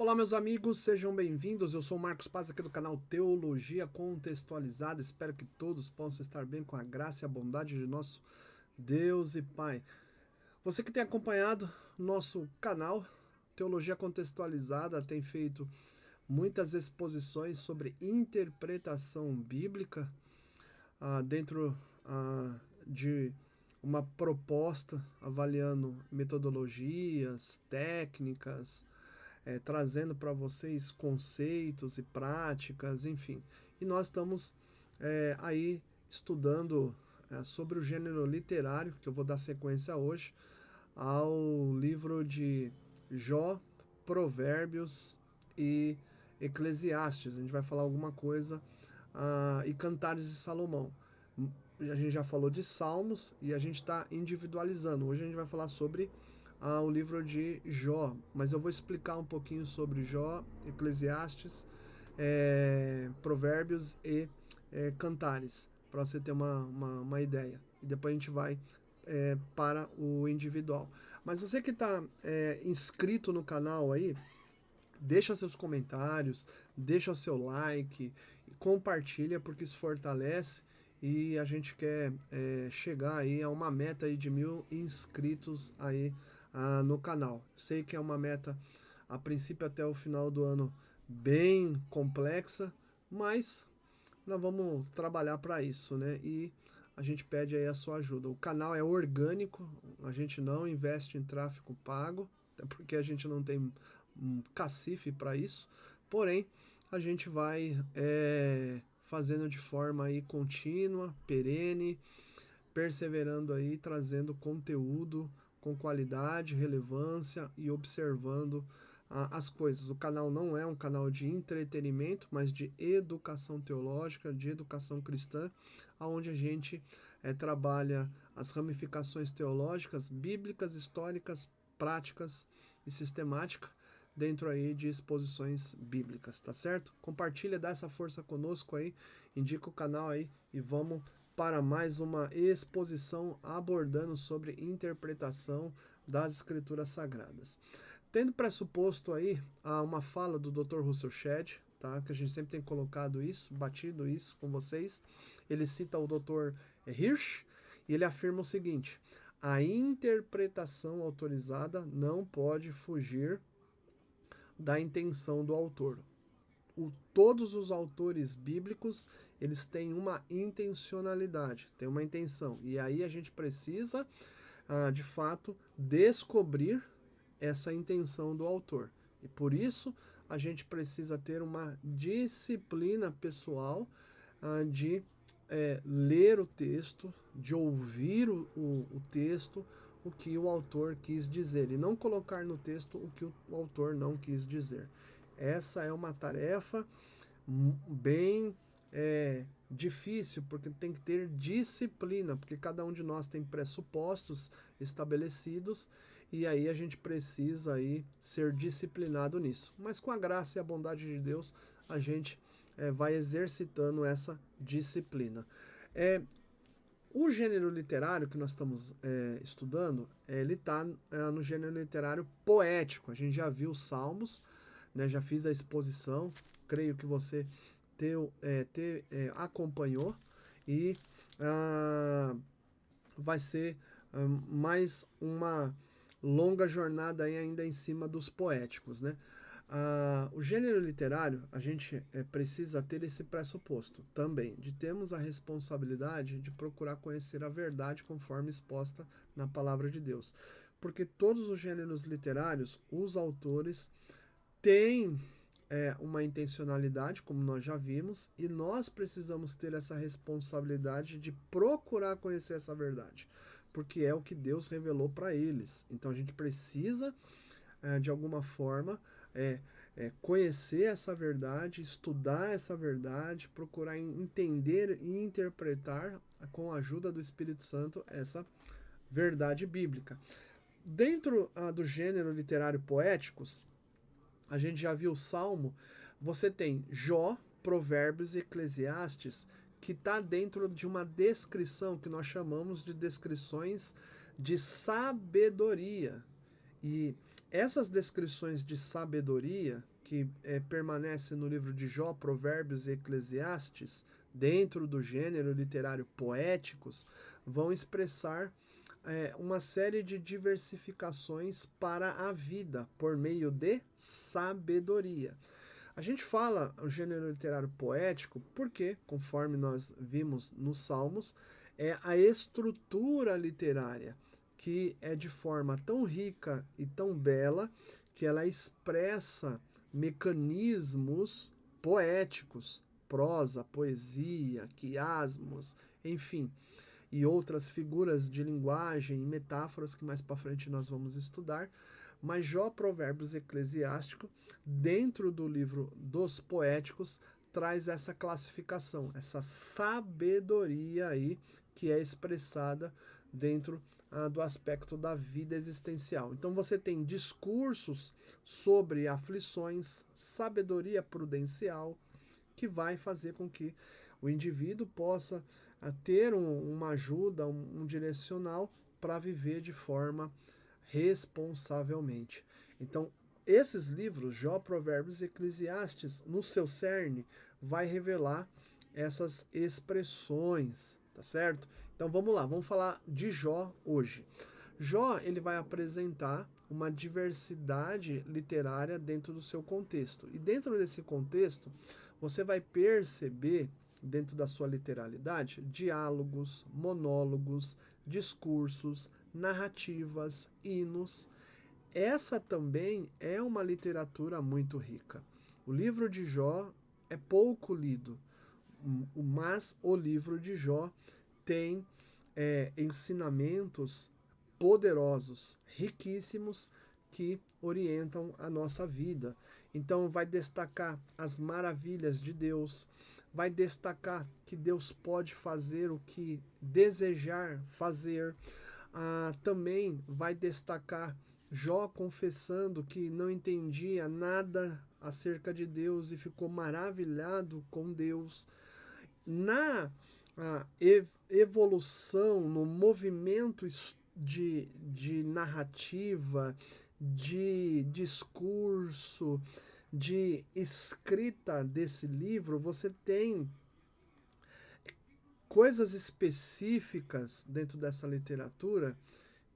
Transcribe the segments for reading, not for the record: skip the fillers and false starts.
Olá, meus amigos, sejam bem-vindos. Eu sou o Marcos Paz aqui do canal Teologia Contextualizada. Espero que todos possam estar bem com a graça e a bondade de nosso Deus e Pai. Você que tem acompanhado nosso canal Teologia Contextualizada tem feito muitas exposições sobre interpretação bíblica dentro de uma proposta avaliando metodologias, técnicas, trazendo para vocês conceitos e práticas, enfim. E nós estamos aí estudando sobre o gênero literário, que eu vou dar sequência hoje, ao livro de Jó, Provérbios e Eclesiastes. A gente vai falar alguma coisa, e Cantares de Salomão. A gente já falou de Salmos e a gente está individualizando. Hoje a gente vai falar sobre o livro de Jó, mas eu vou explicar um pouquinho sobre Jó, Eclesiastes, Provérbios e Cantares, para você ter uma ideia. E depois a gente vai para o individual. Mas você que está inscrito no canal aí, deixa seus comentários, deixa o seu like, compartilha, porque isso fortalece e a gente quer chegar aí a uma meta aí de 1.000 inscritos aí no canal. Sei que é uma meta, a princípio até o final do ano, bem complexa, mas nós vamos trabalhar para isso, né? E a gente pede aí a sua ajuda. O canal é orgânico, a gente não investe em tráfego pago, até porque a gente não tem um cacife para isso, porém a gente vai fazendo de forma aí contínua, perene, perseverando aí, trazendo conteúdo com qualidade, relevância e observando as coisas. O canal não é um canal de entretenimento, mas de educação teológica, de educação cristã, onde a gente trabalha as ramificações teológicas, bíblicas, históricas, práticas e sistemática dentro aí de exposições bíblicas, tá certo? Compartilha, dá essa força conosco aí, indica o canal aí e vamos para mais uma exposição abordando sobre interpretação das escrituras sagradas. Tendo pressuposto aí uma fala do Dr. Russell Shedd, tá? Que a gente sempre tem colocado isso, batido isso com vocês. Ele cita o Dr. Hirsch e ele afirma o seguinte: a interpretação autorizada não pode fugir da intenção do autor. Todos os autores bíblicos, eles têm uma intencionalidade, têm uma intenção. E aí a gente precisa, de fato, descobrir essa intenção do autor. E por isso a gente precisa ter uma disciplina pessoal de ler o texto, de ouvir o texto, o que o autor quis dizer, e não colocar no texto o que o autor não quis dizer. Essa é uma tarefa bem difícil, porque tem que ter disciplina, porque cada um de nós tem pressupostos estabelecidos e aí a gente precisa aí ser disciplinado nisso. Mas com a graça e a bondade de Deus, a gente vai exercitando essa disciplina. O gênero literário que nós estamos estudando, ele está no gênero literário poético. A gente já viu os Salmos, né, já fiz a exposição, creio que você acompanhou, e vai ser mais uma longa jornada aí ainda em cima dos poéticos, né? O gênero literário, a gente precisa ter esse pressuposto também, de termos a responsabilidade de procurar conhecer a verdade conforme exposta na palavra de Deus. Porque todos os gêneros literários, os autores têm uma intencionalidade, como nós já vimos, e nós precisamos ter essa responsabilidade de procurar conhecer essa verdade, porque é o que Deus revelou para eles. Então a gente precisa de alguma forma, conhecer essa verdade, estudar essa verdade, procurar entender e interpretar, com a ajuda do Espírito Santo, essa verdade bíblica. Dentro do gênero literário poéticos, a gente já viu o Salmo, você tem Jó, Provérbios e Eclesiastes, que está dentro de uma descrição que nós chamamos de descrições de sabedoria. E essas descrições de sabedoria, que permanece no livro de Jó, Provérbios e Eclesiastes, dentro do gênero literário poéticos, vão expressar uma série de diversificações para a vida por meio de sabedoria. A gente fala o gênero literário poético porque, conforme nós vimos nos Salmos, é a estrutura literária que é de forma tão rica e tão bela que ela expressa mecanismos poéticos, prosa, poesia, quiasmos, enfim, e outras figuras de linguagem e metáforas que mais para frente nós vamos estudar. Mas Jó, Provérbios e Eclesiástico, dentro do livro dos poéticos, traz essa classificação, essa sabedoria aí que é expressada dentro do aspecto da vida existencial. Então você tem discursos sobre aflições, sabedoria prudencial, que vai fazer com que o indivíduo possa ter uma ajuda, um direcional para viver de forma responsavelmente. Então, esses livros, Jó, Provérbios e Eclesiastes, no seu cerne, vai revelar essas expressões, tá certo? Então vamos lá, vamos falar de Jó hoje. Jó, ele vai apresentar uma diversidade literária dentro do seu contexto. E dentro desse contexto, você vai perceber, dentro da sua literalidade, diálogos, monólogos, discursos, narrativas, hinos. Essa também é uma literatura muito rica. O livro de Jó é pouco lido, mas o livro de Jó tem ensinamentos poderosos, riquíssimos, que orientam a nossa vida. Então, vai destacar as maravilhas de Deus, vai destacar que Deus pode fazer o que desejar fazer. Também vai destacar Jó confessando que não entendia nada acerca de Deus e ficou maravilhado com Deus. Na evolução, no movimento de narrativa, de discurso, de escrita desse livro, você tem coisas específicas dentro dessa literatura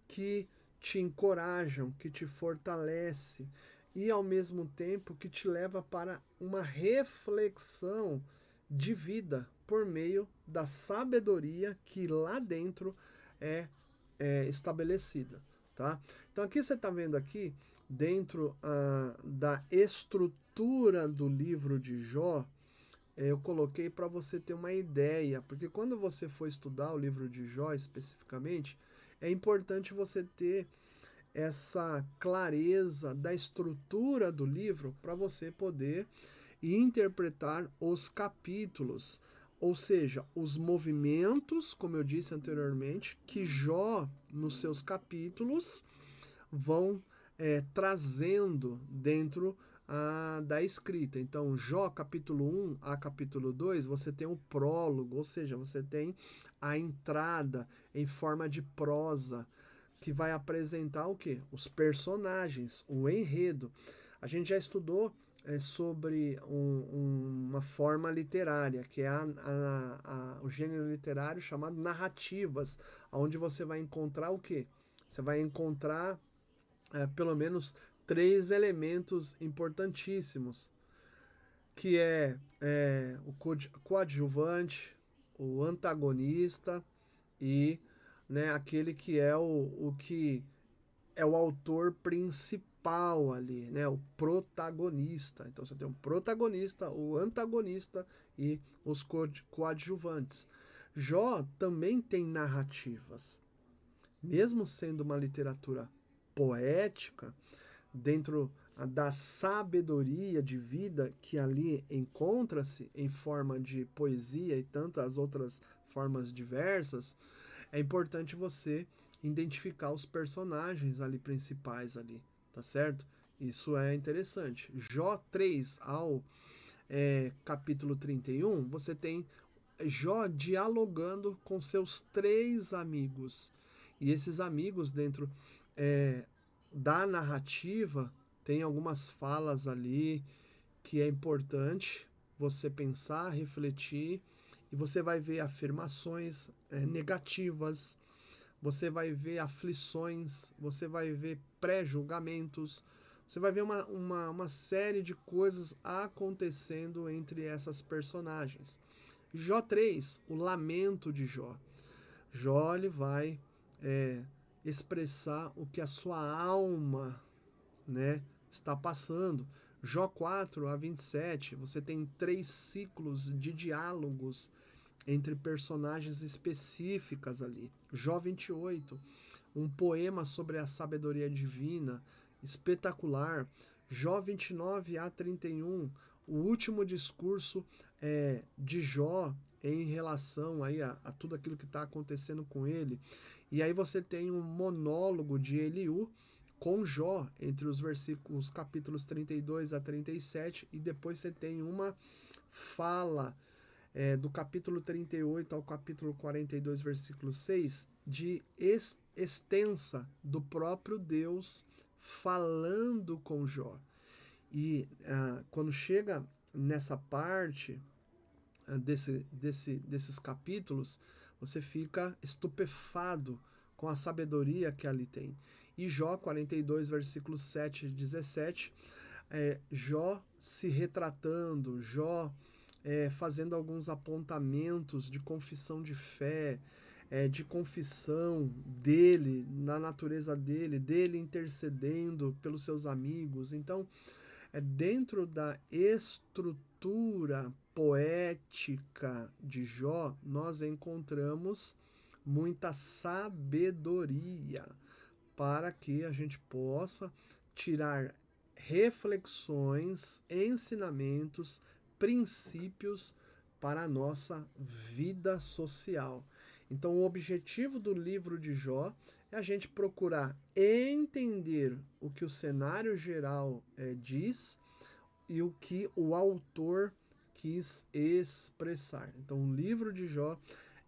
que te encorajam, que te fortalece e ao mesmo tempo que te leva para uma reflexão de vida por meio da sabedoria que lá dentro é estabelecida, tá? Então aqui você está vendo aqui dentro da estrutura do livro de Jó, eu coloquei para você ter uma ideia, porque quando você for estudar o livro de Jó especificamente, é importante você ter essa clareza da estrutura do livro para você poder interpretar os capítulos, ou seja, os movimentos, como eu disse anteriormente, que Jó, nos seus capítulos, vão trazendo dentro da escrita. Então, Jó, capítulo 1 a capítulo 2, você tem o prólogo, ou seja, você tem a entrada em forma de prosa, que vai apresentar o quê? Os personagens, o enredo. A gente já estudou sobre uma forma literária, que é o gênero literário chamado narrativas, onde você vai encontrar o quê? Você vai encontrar pelo menos 3 elementos importantíssimos, que o coadjuvante, o antagonista e aquele que é o que é o autor principal ali, né? O protagonista. Então você tem um protagonista, o antagonista e os coadjuvantes. Jó também tem narrativas. Mesmo sendo uma literatura poética, dentro da sabedoria de vida que ali encontra-se em forma de poesia e tantas outras formas diversas, é importante você identificar os personagens ali principais ali, tá certo? Isso é interessante. Jó 3 ao capítulo 31, você tem Jó dialogando com seus 3 amigos. E esses amigos, dentro da narrativa, tem algumas falas ali que é importante você pensar, refletir, e você vai ver afirmações negativas, você vai ver aflições, você vai ver pré-julgamentos, você vai ver uma série de coisas acontecendo entre essas personagens. Jó 3, o lamento de Jó. Jó ele vai expressar o que a sua alma, né, está passando. Jó 4 a 27, você tem 3 ciclos de diálogos entre personagens específicas ali. Jó 28, um poema sobre a sabedoria divina, espetacular. Jó 29 a 31, o último discurso de Jó em relação aí a tudo aquilo que está acontecendo com ele. E aí você tem um monólogo de Eliú com Jó entre os versículos capítulos 32 a 37, e depois você tem uma fala do capítulo 38 ao capítulo 42, versículo 6, de extensa do próprio Deus falando com Jó. E quando chega nessa parte desses capítulos, você fica estupefado com a sabedoria que ali tem. E Jó 42, versículos 7 e 17, Jó se retratando, Jó fazendo alguns apontamentos de confissão de fé, de confissão dele, na natureza dele intercedendo pelos seus amigos. Então, dentro da estrutura poética de Jó, nós encontramos muita sabedoria para que a gente possa tirar reflexões, ensinamentos, princípios para a nossa vida social. Então, o objetivo do livro de Jó é a gente procurar entender o que o cenário geral diz e o que o autor quis expressar. Então, o livro de Jó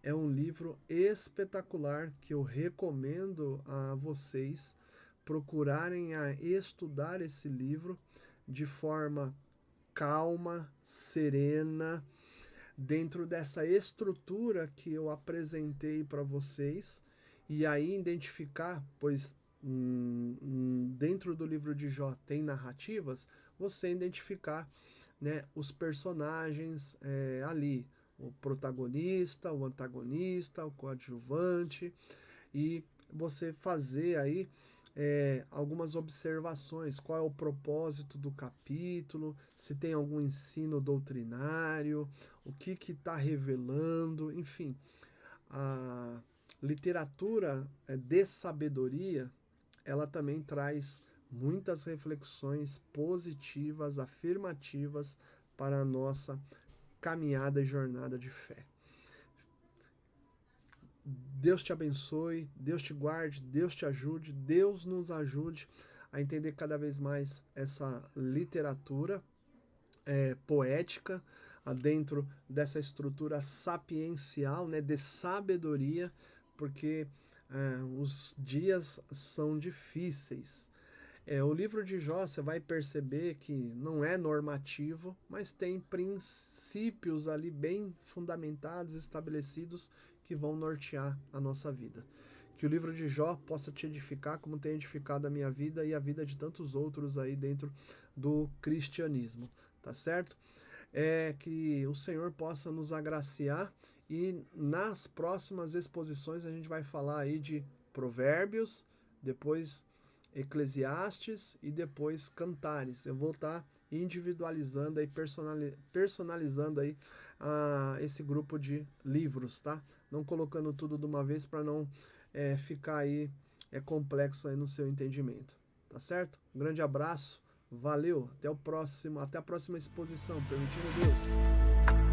é um livro espetacular que eu recomendo a vocês procurarem a estudar esse livro de forma calma, serena, dentro dessa estrutura que eu apresentei para vocês, e aí identificar, pois dentro do livro de Jó tem narrativas, você identificar, né, os personagens ali, o protagonista, o antagonista, o coadjuvante, e você fazer aí algumas observações, qual é o propósito do capítulo, se tem algum ensino doutrinário, o que está revelando, enfim. A literatura de sabedoria, ela também traz muitas reflexões positivas, afirmativas para a nossa caminhada e jornada de fé. Deus te abençoe, Deus te guarde, Deus te ajude, Deus nos ajude a entender cada vez mais essa literatura poética dentro dessa estrutura sapiencial, né, de sabedoria, porque os dias são difíceis. O livro de Jó, você vai perceber que não é normativo, mas tem princípios ali bem fundamentados, estabelecidos, que vão nortear a nossa vida. Que o livro de Jó possa te edificar como tem edificado a minha vida e a vida de tantos outros aí dentro do cristianismo, tá certo? Que o Senhor possa nos agraciar, e nas próximas exposições a gente vai falar aí de Provérbios, depois Eclesiastes e depois Cantares. Eu vou estar individualizando aí, personalizando aí esse grupo de livros, tá? Não colocando tudo de uma vez para não ficar aí complexo aí no seu entendimento, tá certo? Um grande abraço, valeu, até a próxima exposição, permitindo Deus.